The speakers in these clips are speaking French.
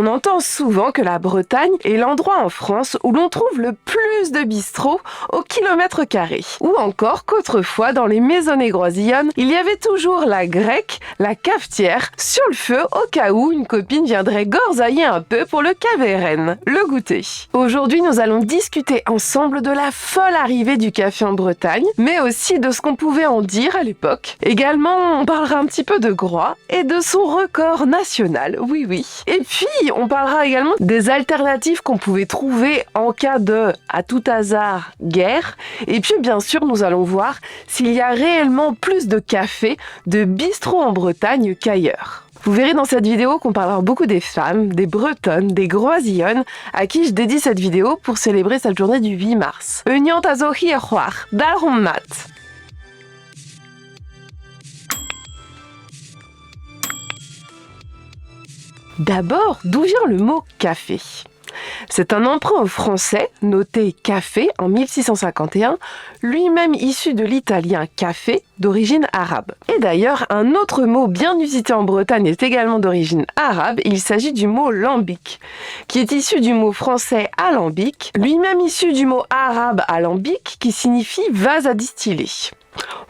On entend souvent que la Bretagne est l'endroit en France où l'on trouve le plus de bistrots au kilomètre carré. Ou encore qu'autrefois, dans les maisonnées groisillonnes, il y avait toujours la grecque, la cafetière, sur le feu au cas où une copine viendrait gorzailler un peu pour le caveren, le goûter. Aujourd'hui, nous allons discuter ensemble de la folle arrivée du café en Bretagne, mais aussi de ce qu'on pouvait en dire à l'époque. Également, on parlera un petit peu de Groix et de son record national, oui. Et puis, on parlera également des alternatives qu'on pouvait trouver en cas de, à tout hasard, guerre. Et puis, bien sûr, nous allons voir s'il y a réellement plus de cafés, de bistrots en Bretagne qu'ailleurs. Vous verrez dans cette vidéo qu'on parlera beaucoup des femmes, des bretonnes, des groisillonnes, à qui je dédie cette vidéo pour célébrer cette journée du 8 mars. Euniant azohi e c'hoar, d'alron mat. D'abord, d'où vient le mot café ? C'est un emprunt français, noté café en 1651, lui-même issu de l'italien café, d'origine arabe. Et d'ailleurs, un autre mot bien usité en Bretagne est également d'origine arabe, il s'agit du mot lambic, qui est issu du mot français alambic, lui-même issu du mot arabe alambic, qui signifie vase à distiller.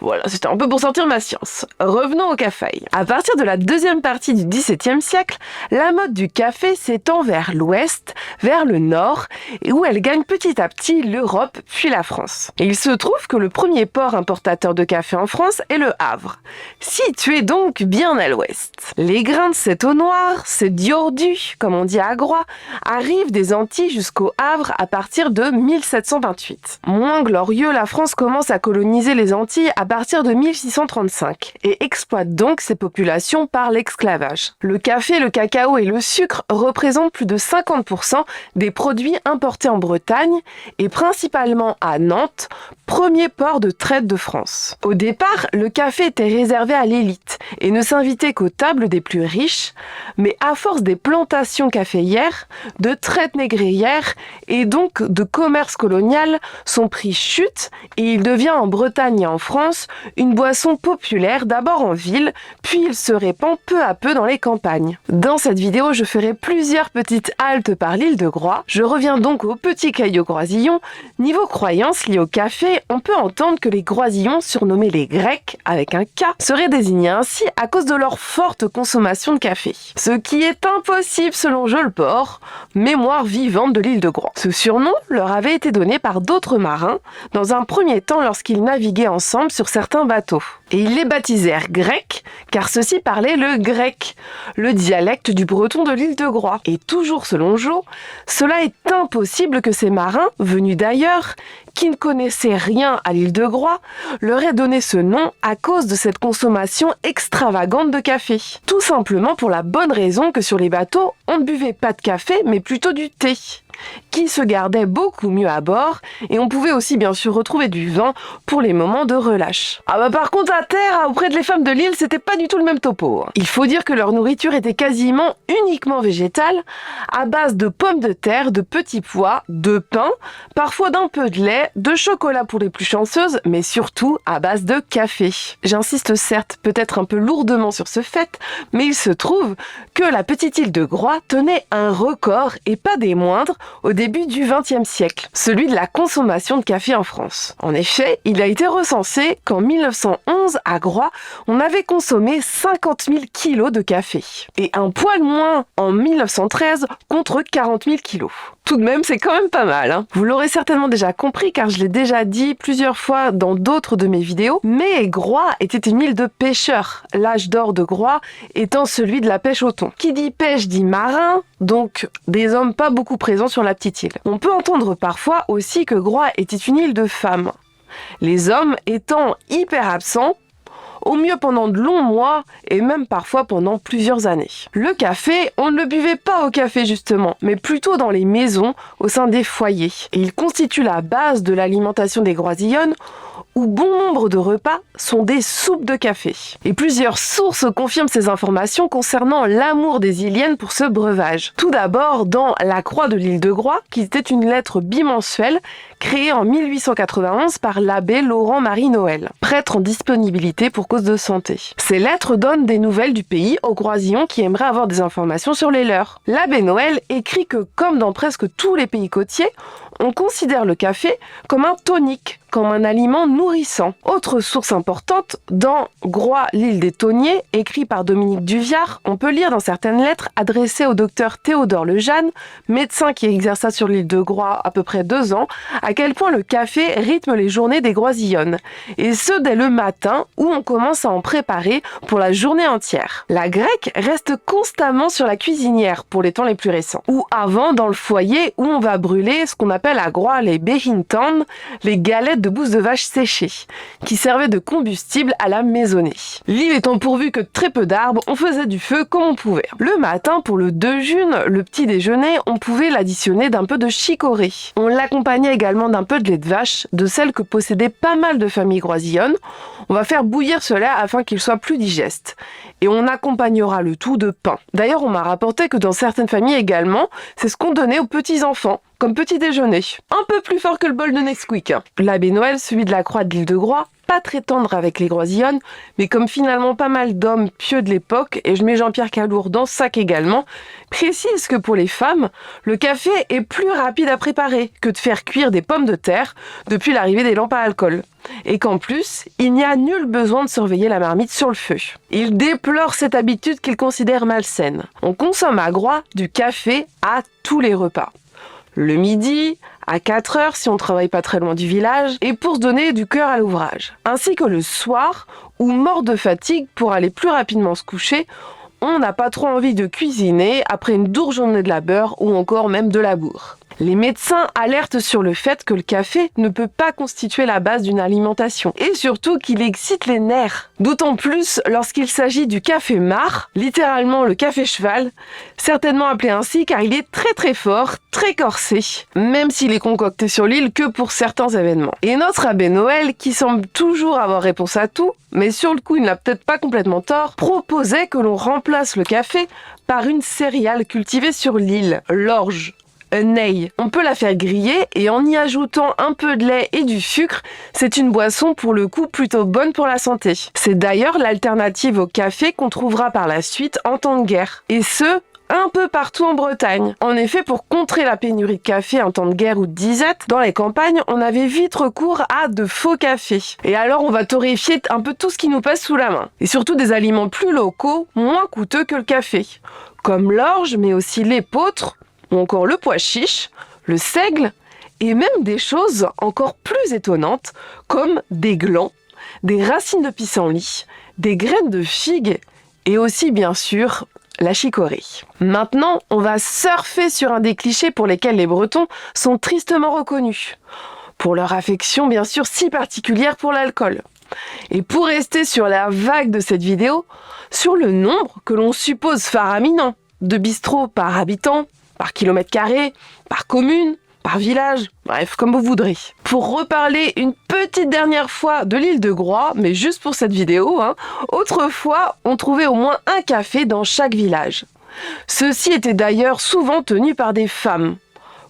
Voilà, c'était un peu pour sortir ma science. Revenons au café. À partir de la deuxième partie du XVIIe siècle, la mode du café s'étend vers l'ouest, vers le nord, et où elle gagne petit à petit l'Europe puis la France. Et il se trouve que le premier port importateur de café en France est le Havre, situé donc bien à l'ouest. Les grains de cette eau noire, ce diordu, comme on dit à Groix, arrivent des Antilles jusqu'au Havre à partir de 1728. Moins glorieux, la France commence à coloniser les Antilles à partir de 1635 et exploite donc ces populations par l'esclavage. Le café, le cacao et le sucre représentent plus de 50% des produits importés en Bretagne et principalement à Nantes, premier port de traite de France. Au départ, le café était réservé à l'élite et ne s'invitait qu'aux tables des plus riches, mais à force des plantations caféières, de traite négrière et donc de commerce colonial, son prix chute et il devient en Bretagne et en France une boisson populaire d'abord en ville, puis il se répand peu à peu dans les campagnes. Dans cette vidéo, je ferai plusieurs petites haltes par l'île de Groix. Je reviens donc au petit caillou groisillon. Niveau croyance liée au café, on peut entendre que les groisillons, surnommés les Grecs, avec un K, seraient désignés ainsi à cause de leur forte consommation de café. Ce qui est impossible selon Jeulport, mémoire vivante de l'île de Groix. Ce surnom leur avait été donné par d'autres marins, dans un premier temps lorsqu'ils naviguaient ensemble sur certains bateaux. Et ils les baptisèrent Grecs, car ceux-ci parlaient le grec, le dialecte du breton de l'île de Groix. Et toujours selon Jo, cela est impossible que ces marins, venus d'ailleurs, qui ne connaissaient rien à l'île de Groix, leur aient donné ce nom à cause de cette consommation extravagante de café. Tout simplement pour la bonne raison que sur les bateaux, on ne buvait pas de café, mais plutôt du thé, qui se gardait beaucoup mieux à bord, et on pouvait aussi bien sûr retrouver du vin pour les moments de relâche. Ah bah par contre à terre, auprès de les femmes de l'île, c'était pas du tout le même topo. Il faut dire que leur nourriture était quasiment uniquement végétale, à base de pommes de terre, de petits pois, de pain, parfois d'un peu de lait, de chocolat pour les plus chanceuses, mais surtout à base de café. J'insiste certes peut-être un peu lourdement sur ce fait, mais il se trouve que la petite île de Groix tenait un record, et pas des moindres, au début du XXe siècle, celui de la consommation de café en France. En effet, il a été recensé qu'en 1911, à Groix, on avait consommé 50 000 kilos de café. Et un poil moins en 1913 contre 40 000 kilos. Tout de même, c'est quand même pas mal, hein. Vous l'aurez certainement déjà compris car je l'ai déjà dit plusieurs fois dans d'autres de mes vidéos, mais Groix était une île de pêcheurs, l'âge d'or de Groix étant celui de la pêche au thon. Qui dit pêche dit marin, donc des hommes pas beaucoup présents sur la petite île. On peut entendre parfois aussi que Groix était une île de femmes, les hommes étant hyper absents, au mieux pendant de longs mois et même parfois pendant plusieurs années. Le café, on ne le buvait pas au café justement, mais plutôt dans les maisons, au sein des foyers. Et il constitue la base de l'alimentation des groisillonnes, où bon nombre de repas sont des soupes de café. Et plusieurs sources confirment ces informations concernant l'amour des Iliennes pour ce breuvage. Tout d'abord dans La Croix de l'île de Groix, qui était une lettre bimensuelle créée en 1891 par l'abbé Laurent-Marie Noël, prêtre en disponibilité pour cause de santé. Ces lettres donnent des nouvelles du pays aux croisillons qui aimeraient avoir des informations sur les leurs. L'abbé Noël écrit que, comme dans presque tous les pays côtiers, on considère le café comme un tonique, comme un aliment nourrissant. Autre source importante, dans Groix, l'île des Thoniers, écrit par Dominique Duviard, on peut lire dans certaines lettres adressées au docteur Théodore Lejeanne, médecin qui exerça sur l'île de Groix à peu près 2 ans, à quel point le café rythme les journées des Groisillonnes, et ce dès le matin où on commence à en préparer pour la journée entière. La grecque reste constamment sur la cuisinière pour les temps les plus récents, ou avant dans le foyer où on va brûler ce qu'on appelle à Groix les behintan, les galettes de bouse de vache séchées, qui servaient de combustible à la maisonnée. L'île étant pourvue que de très peu d'arbres, on faisait du feu comme on pouvait. Le matin, pour le 2 juin, le petit déjeuner, on pouvait l'additionner d'un peu de chicorée. On l'accompagnait également d'un peu de lait de vache, de celle que possédaient pas mal de familles groisillonnes. On va faire bouillir ce lait afin qu'il soit plus digeste. Et on accompagnera le tout de pain. D'ailleurs, on m'a rapporté que dans certaines familles également, c'est ce qu'on donnait aux petits-enfants, comme petit déjeuner. Un peu plus fort que le bol de Nesquik. L'abbé Noël, celui de la Croix de l'île de Groix, pas très tendre avec les Groisillonnes, mais comme finalement pas mal d'hommes pieux de l'époque, et je mets Jean-Pierre Calour dans ce sac également, précise que pour les femmes, le café est plus rapide à préparer que de faire cuire des pommes de terre depuis l'arrivée des lampes à alcool. Et qu'en plus, il n'y a nul besoin de surveiller la marmite sur le feu. Il déplore cette habitude qu'il considère malsaine. On consomme à Groix du café à tous les repas. Le midi, à 4 heures si on travaille pas très loin du village, et pour se donner du cœur à l'ouvrage. Ainsi que le soir, où mort de fatigue pour aller plus rapidement se coucher, on n'a pas trop envie de cuisiner après une dure journée de labeur ou encore même de labour. Les médecins alertent sur le fait que le café ne peut pas constituer la base d'une alimentation et surtout qu'il excite les nerfs. D'autant plus lorsqu'il s'agit du café marc, littéralement le café cheval, certainement appelé ainsi car il est très très fort, très corsé, même s'il est concocté sur l'île que pour certains événements. Et notre abbé Noël, qui semble toujours avoir réponse à tout, mais sur le coup il n'a peut-être pas complètement tort, proposait que l'on remplace le café par une céréale cultivée sur l'île, l'orge. Ney. On peut la faire griller et en y ajoutant un peu de lait et du sucre, c'est une boisson pour le coup plutôt bonne pour la santé. C'est d'ailleurs l'alternative au café qu'on trouvera par la suite en temps de guerre. Et ce, un peu partout en Bretagne. En effet, pour contrer la pénurie de café en temps de guerre ou de disette, dans les campagnes, on avait vite recours à de faux cafés. Et alors, on va torréfier un peu tout ce qui nous passe sous la main. Et surtout des aliments plus locaux, moins coûteux que le café. Comme l'orge, mais aussi l'épeautre, ou encore le pois chiche, le seigle, et même des choses encore plus étonnantes, comme des glands, des racines de pissenlit, des graines de figue, et aussi, bien sûr, la chicorée. Maintenant, on va surfer sur un des clichés pour lesquels les Bretons sont tristement reconnus. Pour leur affection, bien sûr, si particulière pour l'alcool. Et pour rester sur la vague de cette vidéo, sur le nombre que l'on suppose faraminant de bistrots par habitant, par kilomètre carré, par commune, par village, bref, comme vous voudrez. Pour reparler une petite dernière fois de l'île de Groix, mais juste pour cette vidéo, autrefois, on trouvait au moins un café dans chaque village. Ceux-ci étaient d'ailleurs souvent tenus par des femmes,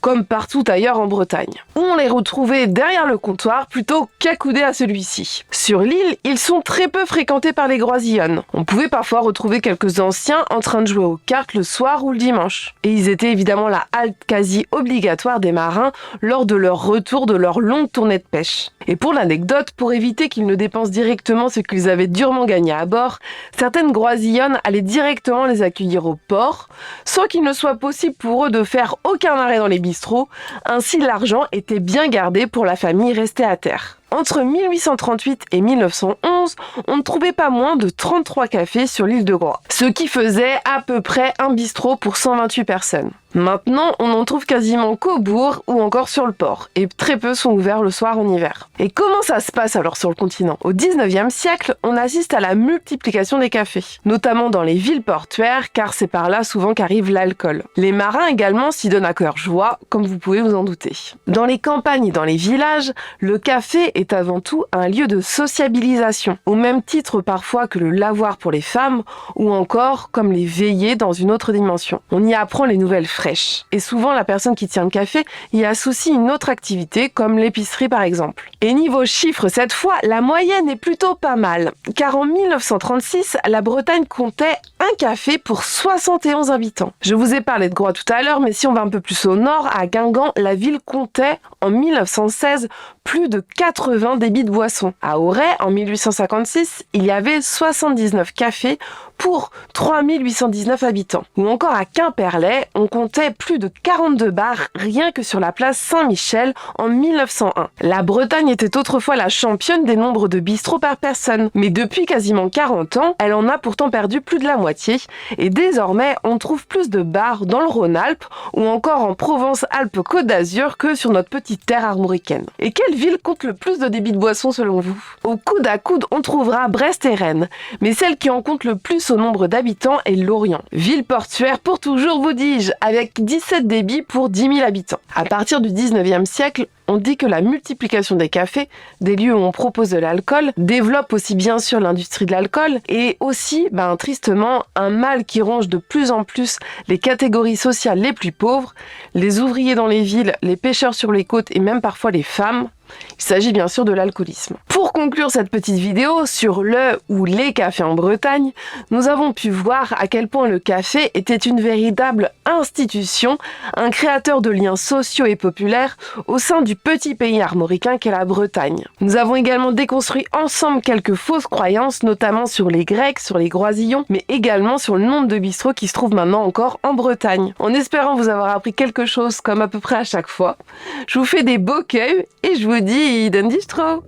comme partout ailleurs en Bretagne, où on les retrouvait derrière le comptoir plutôt qu'accoudés à celui-ci. Sur l'île, ils sont très peu fréquentés par les Groisillonnes. On pouvait parfois retrouver quelques anciens en train de jouer aux cartes le soir ou le dimanche. Et ils étaient évidemment la halte quasi obligatoire des marins lors de leur retour de leur longue tournée de pêche. Et pour l'anecdote, pour éviter qu'ils ne dépensent directement ce qu'ils avaient durement gagné à bord, certaines Groisillonnes allaient directement les accueillir au port, sans qu'il ne soit possible pour eux de faire aucun arrêt dans les bistrot, ainsi l'argent était bien gardé pour la famille restée à terre. Entre 1838 et 1911, on ne trouvait pas moins de 33 cafés sur l'île de Groix, ce qui faisait à peu près un bistrot pour 128 personnes. Maintenant, on n'en trouve quasiment qu'au bourg ou encore sur le port, et très peu sont ouverts le soir en hiver. Et comment ça se passe alors sur le continent ? Au 19e siècle, on assiste à la multiplication des cafés, notamment dans les villes portuaires, car c'est par là souvent qu'arrive l'alcool. Les marins également s'y donnent à cœur joie, comme vous pouvez vous en douter. Dans les campagnes et dans les villages, le café est avant tout un lieu de sociabilisation, au même titre parfois que le lavoir pour les femmes, ou encore comme les veillées dans une autre dimension. On y apprend les nouvelles fraîche. Et souvent, la personne qui tient le café y associe une autre activité, comme l'épicerie par exemple. Et niveau chiffres, cette fois, la moyenne est plutôt pas mal. Car en 1936, la Bretagne comptait un café pour 71 habitants. Je vous ai parlé de Groix tout à l'heure, mais si on va un peu plus au nord, à Guingamp, la ville comptait en 1916 plus de 80 débits de boissons. À Auray, en 1856, il y avait 79 cafés pour 3819 habitants. Ou encore à Quimperlé, on comptait plus de 42 bars rien que sur la place Saint-Michel en 1901. La Bretagne était autrefois la championne des nombres de bistrots par personne, mais depuis quasiment 40 ans, elle en a pourtant perdu plus de la moitié, et désormais on trouve plus de bars dans le Rhône-Alpes ou encore en Provence-Alpes-Côte d'Azur que sur notre petite terre armoricaine. Et quelle ville compte le plus de débits de boissons selon vous? Au coude à coude, on trouvera Brest et Rennes, mais celle qui en compte le plus au nombre d'habitants est Lorient. Ville portuaire pour toujours, vous dis-je, avec 17 débits pour 10 000 habitants. À partir du 19e siècle, on dit que la multiplication des cafés, des lieux où on propose de l'alcool, développe aussi bien sûr l'industrie de l'alcool et aussi, tristement, un mal qui ronge de plus en plus les catégories sociales les plus pauvres, les ouvriers dans les villes, les pêcheurs sur les côtes et même parfois les femmes. Il s'agit bien sûr de l'alcoolisme. Pour conclure cette petite vidéo sur le ou les cafés en Bretagne, nous avons pu voir à quel point le café était une véritable institution, un créateur de liens sociaux et populaires au sein du petit pays armoricain qu'est la Bretagne. Nous avons également déconstruit ensemble quelques fausses croyances, notamment sur les Grecs, sur les Groisillons, mais également sur le nombre de bistrots qui se trouvent maintenant encore en Bretagne. En espérant vous avoir appris quelque chose comme à peu près à chaque fois, je vous fais des beaux cueils et je vous dis den distro!